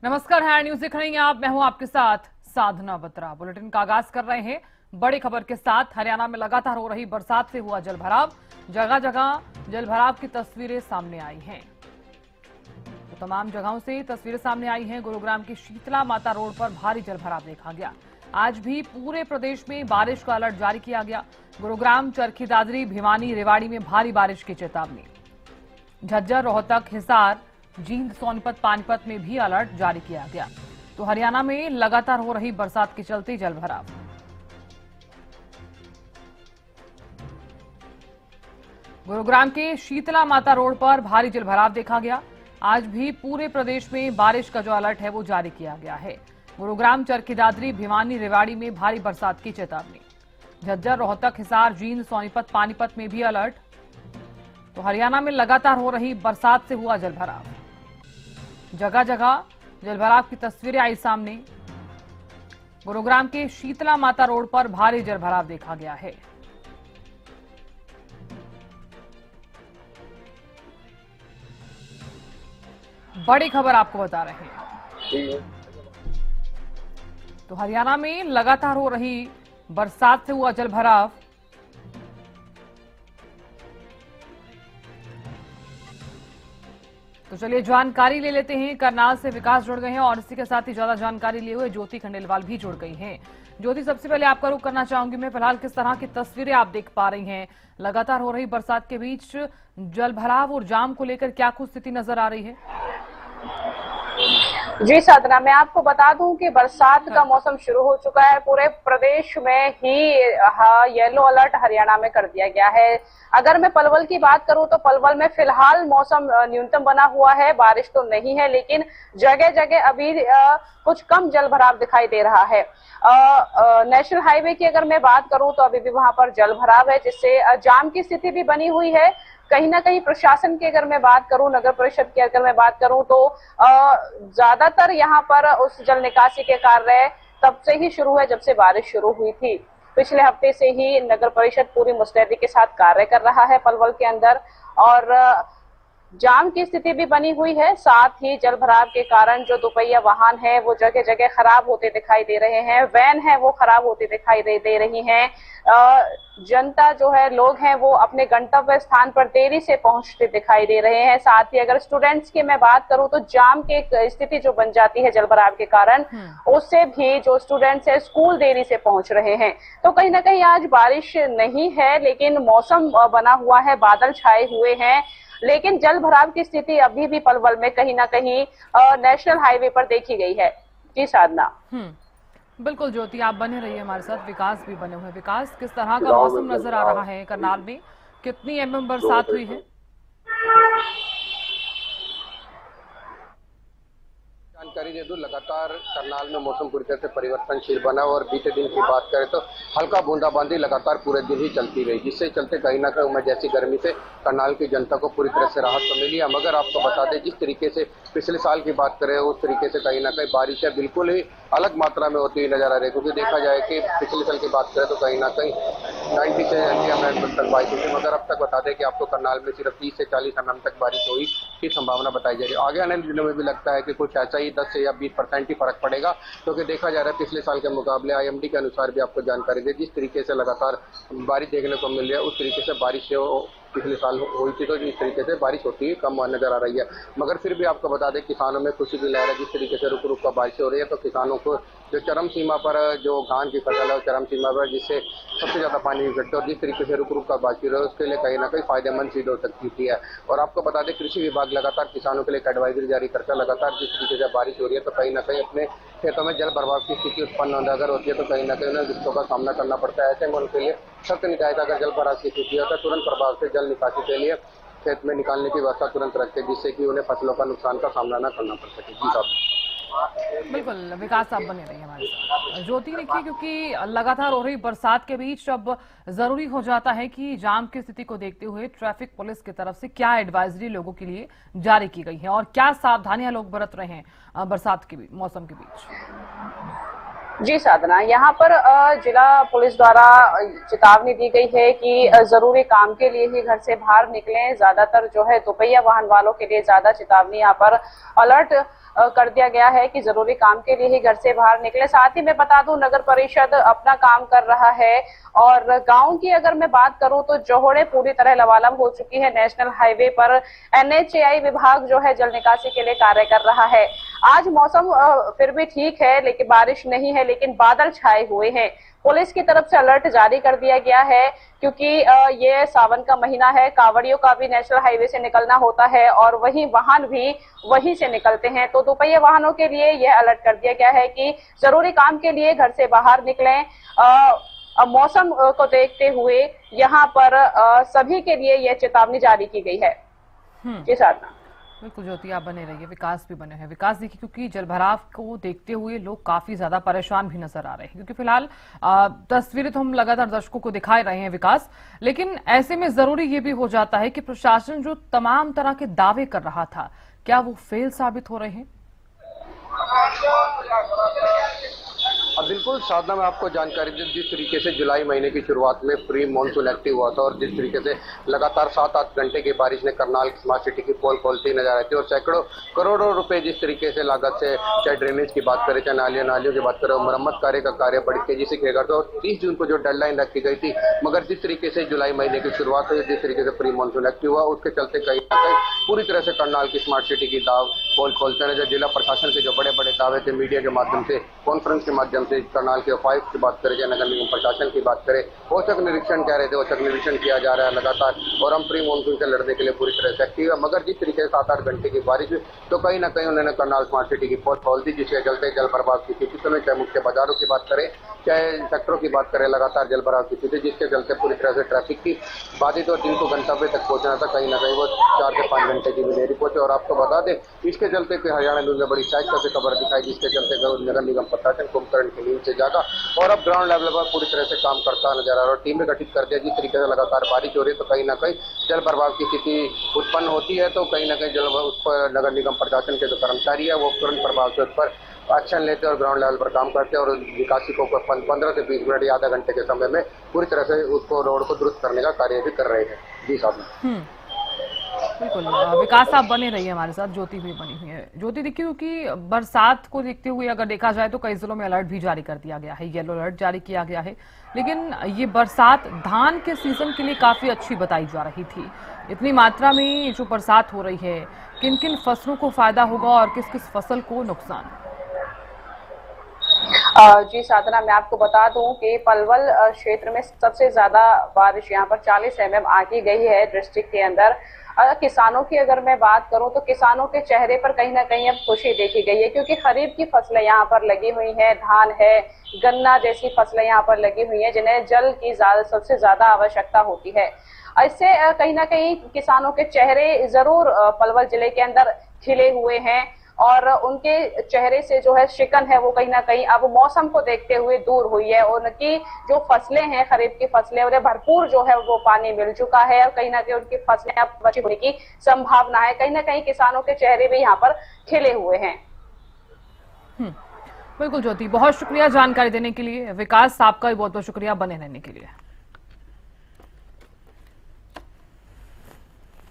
नमस्कार, है न्यूज देख रहे हैं आप। मैं हूं आपके साथ साधना बत्रा। बुलेटिन का आगाज कर रहे हैं बड़ी खबर के साथ। हरियाणा में लगातार हो रही बरसात से हुआ जलभराव। जगह जगह जलभराव की तस्वीरें सामने आई हैं। तो तमाम जगहों से तस्वीरें सामने आई हैं। गुरुग्राम की शीतला माता रोड पर भारी जलभराव देखा गया। आज भी पूरे प्रदेश में बारिश का अलर्ट जारी किया गया। गुरुग्राम, चरखी दादरी, भिवानी, रेवाड़ी में भारी बारिश की चेतावनी। झज्जर, रोहतक, हिसार, जींद, सोनीपत, पानीपत में भी अलर्ट जारी किया गया। तो हरियाणा में लगातार हो रही बरसात के चलते जलभराव। गुरुग्राम के शीतला माता रोड पर भारी जलभराव देखा गया। आज भी पूरे प्रदेश में बारिश का जो अलर्ट है वो जारी किया गया है। गुरुग्राम, चरखी दादरी, भिवानी, रेवाड़ी में भारी बरसात की चेतावनी। झज्जर, रोहतक, हिसार, जींद, सोनीपत, पानीपत में भी अलर्ट। तो हरियाणा में लगातार हो रही बरसात से हुआ जलभराव। जगह जगह जलभराव की तस्वीरें आई सामने। गुरुग्राम के शीतला माता रोड पर भारी जलभराव देखा गया है। बड़ी खबर आपको बता रहे हैं। तो हरियाणा में लगातार हो रही बरसात से हुआ जलभराव। तो चलिए जानकारी ले लेते हैं। करनाल से विकास जुड़ गए हैं और इसी के साथ ही ज्यादा जानकारी लिए हुए ज्योति खंडेलवाल भी जुड़ गई हैं। ज्योति, सबसे पहले आपका रुख करना चाहूंगी मैं। फिलहाल किस तरह की तस्वीरें आप देख पा रही हैं? लगातार हो रही बरसात के बीच जलभराव और जाम को लेकर क्या कुछ स्थिति नजर आ रही है? जी साधना, मैं आपको बता दूं कि बरसात का मौसम शुरू हो चुका है। पूरे प्रदेश में ही येलो अलर्ट हरियाणा में कर दिया गया है। अगर मैं पलवल की बात करूं तो पलवल में फिलहाल मौसम न्यूनतम बना हुआ है, बारिश तो नहीं है, लेकिन जगह जगह अभी कुछ कम जलभराव दिखाई दे रहा है। नेशनल हाईवे की अगर मैं बात करूं तो अभी भी वहां पर जलभराव है, जिससे जाम की स्थिति भी बनी हुई है। कहीं ना कहीं प्रशासन की अगर मैं बात करूं, नगर परिषद की अगर मैं बात करूं तो ज्यादातर यहाँ पर उस जल निकासी के कार्य तब से ही शुरू है जब से बारिश शुरू हुई थी। पिछले हफ्ते से ही नगर परिषद पूरी मुस्तैदी के साथ कार्य कर रहा है पलवल के अंदर, और जाम की स्थिति भी बनी हुई है। साथ ही जलभराव के कारण जो दोपहिया वाहन है वो जगह जगह खराब होते दिखाई दे रहे हैं। वैन है वो खराब होते दिखाई दे रही हैं। जनता जो है, लोग हैं, वो अपने गंतव्य स्थान पर देरी से पहुंचते दिखाई दे रहे हैं। साथ ही अगर स्टूडेंट्स की मैं बात करूं तो जाम की स्थिति जो बन जाती है जलभराव के कारण, उससे भी जो स्टूडेंट्स है स्कूल देरी से पहुंच रहे हैं। तो कहीं ना कहीं आज बारिश नहीं है, लेकिन मौसम बना हुआ है, बादल छाए हुए हैं, लेकिन जल भराव की स्थिति अभी भी पलवल में कहीं ना कहीं नेशनल हाईवे पर देखी गई है। जी साधना। बिल्कुल ज्योति, आप बने रहिए हमारे साथ। विकास भी बने हुए। विकास, किस तरह का मौसम नजर आ रहा है? करनाल में कितनी mm बरसात हुई है? जानकारी दे दूं, लगातार करनाल में मौसम पूरी तरह से परिवर्तनशील बना और बीते दिन की बात करें तो हल्का बूंदाबांदी लगातार पूरे दिन ही चलती रही, जिससे चलते कहीं ना कहीं जैसी गर्मी से करनाल की जनता को पूरी तरह से राहत तो मिली है। मगर आपको बता दें, जिस तरीके से पिछले साल की बात करें उस तरीके से कहीं ना कहीं बारिशें बिल्कुल ही अलग मात्रा में होती हुई नजर आ रही है। क्योंकि देखा जाए कि पिछले साल की बात करें तो कहीं ना कहीं 90 से 100 mm तक बारिश हुई, मगर अब तक बता दें कि आपको करनाल में सिर्फ 30 से 40 mm तक बारिश हुई की संभावना बताई जा रही है। आगे आने वाले दिनों में भी लगता है कि कुछ ऐसा ही 10 से या 20% ही फर्क पड़ेगा, क्योंकि देखा जा रहा है पिछले साल के मुकाबले IMD के अनुसार भी आपको जानकारी दे, जिस तरीके से लगातार बारिश देखने को मिल रही है उस तरीके से बारिश पिछले साल हुई थी, तो इस तरीके से बारिश होती है कम नजर आ रही है। मगर फिर भी आपको बता दें, किसानों में खुशी की लहर है। जिस तरीके से रुक रुक कर बारिश हो रही है तो किसानों को जो चरम सीमा पर जो धान की फसल है चरम सीमा पर, जिससे सबसे ज्यादा पानी इकट्ठे और जिस तरीके से रुक रुक कर बारिश हो रही है उसके लिए कहीं ना कहीं फायदेमंद सिद्ध हो सकती है। और आपको बता दें, कृषि विभाग लगातार किसानों के लिए एक एडवाइजरी जारी करता है। लगातार जिस तरीके से बारिश हो रही है तो कहीं ना कहीं अपने खेतों में जल प्रभाव की स्थिति उत्पन्न अगर होती है तो कहीं ना कहीं उन्हें दिक्कतों का सामना करना पड़ता है। ऐसे में उनके लिए सख्त निकायदा अगर जल भराव की स्थिति होता है तुरंत प्रभाव से जल निकासी के लिए खेत में निकालने की व्यवस्था तुरंत रखे, जिससे कि उन्हें फसलों का नुकसान का सामना न करना पड़ सके। जी साहब। बिल्कुल विकास, आप बने रहिए हमारे साथ। ज्योति देखिए, क्योंकि लगातार हो रही बरसात के बीच अब जरूरी हो जाता है कि जाम की स्थिति को देखते हुए ट्रैफिक पुलिस की तरफ से क्या एडवाइजरी लोगों के लिए जारी की गई है और क्या सावधानियां लोग बरत रहे हैं बरसात के बीच, मौसम के बीच? जी साधना, यहाँ पर जिला पुलिस द्वारा चेतावनी दी गई है कि जरूरी काम के लिए ही घर से बाहर निकलें। ज्यादातर जो है दोपहिया वाहन वालों के लिए ज्यादा चेतावनी यहाँ पर अलर्ट कर दिया गया है कि जरूरी काम के लिए ही घर से बाहर निकले। साथ ही मैं बता दूं, नगर परिषद अपना काम कर रहा है और गांव की अगर मैं बात करूं तो जोहड़े पूरी तरह लबालब हो चुकी है। नेशनल हाईवे पर NHAI विभाग जो है जल निकासी के लिए कार्य कर रहा है। आज मौसम फिर भी ठीक है, लेकिन बारिश नहीं है, लेकिन बादल छाए हुए हैं। पुलिस की तरफ से अलर्ट जारी कर दिया गया है क्योंकि ये सावन का महीना है। कांवड़ियों का भी नेशनल हाईवे से निकलना होता है और वही वाहन भी वहीं से निकलते हैं, तो दोपहिया वाहनों के लिए यह अलर्ट कर दिया गया है कि जरूरी काम के लिए घर से बाहर निकलें। मौसम को देखते हुए यहाँ पर सभी के लिए यह चेतावनी जारी की गई है। जी साधना। बिल्कुल ज्योति, आप बने रहिए। विकास भी बने हैं। विकास देखिए, क्योंकि जलभराव को देखते हुए लोग काफी ज्यादा परेशान भी नजर आ रहे हैं, क्योंकि फिलहाल तस्वीरें तो हम लगातार दर्शकों को दिखा रहे हैं विकास, लेकिन ऐसे में जरूरी ये भी हो जाता है कि प्रशासन जो तमाम तरह के दावे कर रहा था, क्या वो फेल साबित हो रहे हैं? बिल्कुल साधना, में आपको जानकारी दी, जिस तरीके से जुलाई महीने की शुरुआत में प्री मानसून एक्टिव हुआ था और जिस तरीके से लगातार 7-8 घंटे की बारिश ने करनाल स्मार्ट सिटी की पोल खोलती नजर आई थी और सैकड़ों करोड़ों रुपए जिस तरीके से लागत से, चाहे ड्रेनेज की बात करें, चाहे नालियों की बात करें, मरम्मत कार्य का कार्य बड़ी तेजी से किया करता और 30 जून को जो डेडलाइन रखी गई थी, मगर जिस तरीके से जुलाई महीने की शुरुआत हुई, जिस तरीके से प्री मानसून एक्टिव हुआ, उसके चलते कहीं ना कहीं पूरी तरह से करनाल की स्मार्ट सिटी की दाव पोल खोलते नजर। जिला प्रशासन के जो बड़े बड़े दावे थे, मीडिया के माध्यम से, कॉन्फ्रेंस के माध्यम से, करनाल के उपायुक्त की बात करें या नगर निगम प्रशासन की बात करें, औचक निरीक्षण कह रहे थे, औचक निरीक्षण किया जा रहा है लगातार और हम प्री मानसून से लड़ने के लिए पूरी तरह से एक्टिव है। मगर जिस तरीके से 7-8 घंटे की बारिश हुई तो कहीं ना कहीं उन्होंने करनाल स्मार्ट सिटी की पोल खोल दी, जिसके चलते जल प्रभाव की स्थिति समय, चाहे मुख्य बाजारों की बात करें, चाहे सेक्टरों की बात करें, लगातार जल भराव की स्थिति, जिसके चलते पूरी तरह से ट्रैफिक की बाधित और जिनको गंतव्य तक पहुंचना था, कहीं ना कहीं वो 4 से 5 घंटे की भी देरी पहुंचे। और आपको बता दें, इसके चलते हरियाणा न्यूज ने बड़ी सहायता से खबर दिखाई, जिसके चलते नगर निगम प्रशासन कुंभकर्ण की नींद से जागा और अब ग्राउंड लेवल पर पूरी तरह से काम करता नजर आ रहा है और टीमें गठित कर दिया। जिस तरीके से लगातार बारिश हो रही है तो कहीं ना कहीं जल प्रभाव की स्थिति उत्पन्न होती है, तो कहीं ना कहीं उस पर नगर निगम प्रशासन के जो कर्मचारी है वो तुरंत प्रभाव से उस पर एक्शन लेते हैं और ग्राउंड लेवल पर काम करते हैं और निकासी को 15 से 20 मिनट या आधा घंटे के समय में पूरी तरह से उसको रोड को दुरुस्त करने का कार्य भी कर रहे हैं। जी साहब। बिल्कुल विकास, आप बने रहिए हमारे साथ। ज्योति भी बनी हुई है। ज्योति देखिए, क्योंकि बरसात को देखते हुए अगर देखा जाए तो कई जिलों में अलर्ट भी जारी कर दिया गया है, येलो अलर्ट जारी किया गया है, लेकिन ये बरसात धान के सीजन के लिए काफी अच्छी बताई जा रही थी। इतनी मात्रा में जो बरसात हो रही है, किन किन फसलों को फायदा होगा और किस किस फसल को नुकसान? जी साधना, मैं आपको बता दूं कि पलवल क्षेत्र में सबसे ज्यादा बारिश यहाँ पर 40 mm आकी गई है डिस्ट्रिक्ट के अंदर। किसानों की अगर मैं बात करूं तो किसानों के चेहरे पर कहीं ना कहीं अब खुशी देखी गई है, क्योंकि खरीफ की फसलें यहाँ पर लगी हुई हैं, धान है, गन्ना जैसी फसलें यहाँ पर लगी हुई हैं, जिन्हें जल की सबसे ज्यादा आवश्यकता होती है। इससे कहीं ना कहीं किसानों के चेहरे जरूर पलवल जिले के अंदर खिले हुए हैं और उनके चेहरे से जो है शिकन है वो कहीं ना कहीं अब मौसम को देखते हुए दूर हुई है। उनकी जो फसलें हैं, खरीफ की फसलें, उन्हें भरपूर जो है वो पानी मिल चुका है और कहीं ना कहीं उनकी फसलें अब बची होने की संभावना है। कहीं ना कहीं किसानों के चेहरे भी यहाँ पर खिले हुए हैं। बिल्कुल ज्योति, बहुत शुक्रिया जानकारी देने के लिए। विकास, आपका भी बहुत बहुत शुक्रिया बने रहने के लिए।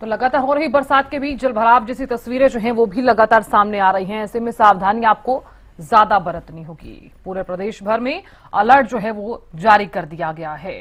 तो लगातार हो रही बरसात के बीच जलभराव जैसी तस्वीरें जो हैं वो भी लगातार सामने आ रही हैं। ऐसे में सावधानी आपको ज्यादा बरतनी होगी। पूरे प्रदेश भर में अलर्ट जो है वो जारी कर दिया गया है।